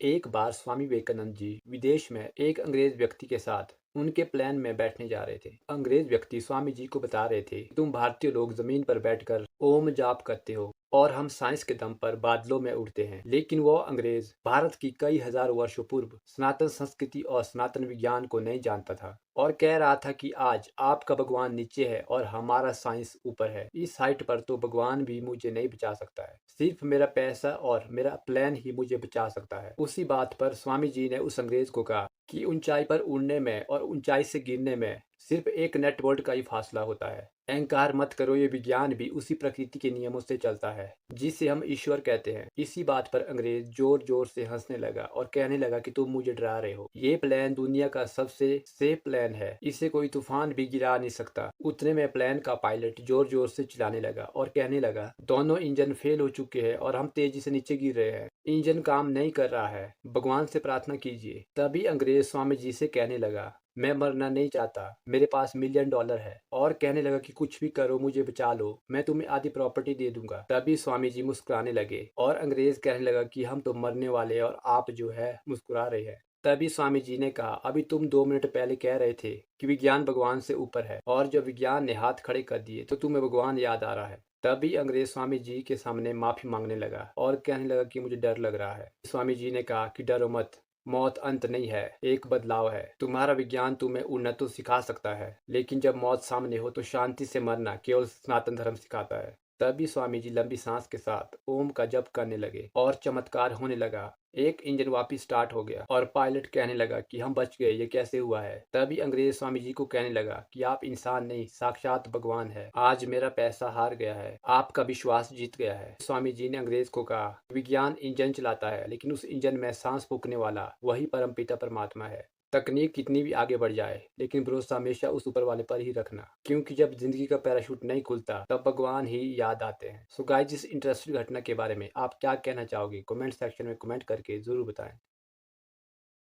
एक बार स्वामी विवेकानंद जी विदेश में एक अंग्रेज व्यक्ति के साथ उनके प्लेन में बैठने जा रहे थे। अंग्रेज व्यक्ति स्वामी जी को बता रहे थे, तुम भारतीय लोग जमीन पर बैठकर ओम जाप करते हो और हम साइंस के दम पर बादलों में उड़ते हैं। लेकिन वो अंग्रेज भारत की कई हजार वर्षों पूर्व सनातन संस्कृति और सनातन विज्ञान को नहीं जानता था और कह रहा था कि आज आपका भगवान नीचे है और हमारा साइंस ऊपर है। इस हाइट पर तो भगवान भी मुझे नहीं बचा सकता है, सिर्फ मेरा पैसा और मेरा प्लान ही मुझे बचा सकता है। उसी बात पर स्वामी जी ने उस अंग्रेज को कहा कि ऊंचाई पर उड़ने में और ऊंचाई से गिरने में सिर्फ एक नेट वोल्ट का ही फासला होता है। अहंकार मत करो, ये विज्ञान भी उसी प्रकृति के नियमों से चलता है जिसे हम ईश्वर कहते हैं। इसी बात पर अंग्रेज जोर जोर से हंसने लगा और कहने लगा कि तुम मुझे डरा रहे हो, ये प्लेन दुनिया का सबसे सेफ प्लेन है, इसे कोई तूफान भी गिरा नहीं सकता। उतने में प्लेन का पायलट जोर जोर से चिल्लाने लगा और कहने लगा, दोनों इंजन फेल हो चुके हैं और हम तेजी से नीचे गिर रहे हैं, इंजन काम नहीं कर रहा है, भगवान से प्रार्थना कीजिए। तभी अंग्रेज स्वामी जी से कहने लगा, मैं मरना नहीं चाहता, मेरे पास $1,000,000 है, और कहने लगा कि कुछ भी करो मुझे बचा लो, मैं तुम्हें आधी प्रॉपर्टी दे दूंगा। तभी स्वामी जी मुस्कुराने लगे और अंग्रेज कहने लगा कि हम तो मरने वाले और आप जो है मुस्कुरा रहे हैं। तभी स्वामी जी ने कहा, अभी तुम 2 मिनट पहले कह रहे थे कि विज्ञान भगवान से ऊपर है और जब विज्ञान ने हाथ खड़े कर दिए तो तुम्हें भगवान याद आ रहा है। तभी अंग्रेज स्वामी जी के सामने माफी मांगने लगा और कहने लगा कि मुझे डर लग रहा है। स्वामी जी ने कहा कि डरो मत, मौत अंत नहीं है, एक बदलाव है। तुम्हारा विज्ञान तुम्हें उड़ना तो सिखा सकता है, लेकिन जब मौत सामने हो तो शांति से मरना केवल सनातन धर्म सिखाता है। तभी स्वामी जी लंबी सांस के साथ ओम का जप करने लगे और चमत्कार होने लगा। एक इंजन वापस स्टार्ट हो गया और पायलट कहने लगा कि हम बच गए, ये कैसे हुआ है। तभी अंग्रेज स्वामी जी को कहने लगा कि आप इंसान नहीं, साक्षात भगवान है। आज मेरा पैसा हार गया है, आपका विश्वास जीत गया है। स्वामी जी ने अंग्रेज को कहा, विज्ञान इंजन चलाता है, लेकिन उस इंजन में सांस फूंकने वाला वही परमपिता परमात्मा है। तकनीक कितनी भी आगे बढ़ जाए, लेकिन भरोसा हमेशा उस ऊपर वाले पर ही रखना, क्योंकि जब जिंदगी का पैराशूट नहीं खुलता तब भगवान ही याद आते हैं। सो गाइस, इस इंटरेस्टिंग घटना के बारे में आप क्या कहना चाहोगे? कमेंट सेक्शन में कमेंट करके जरूर बताएं।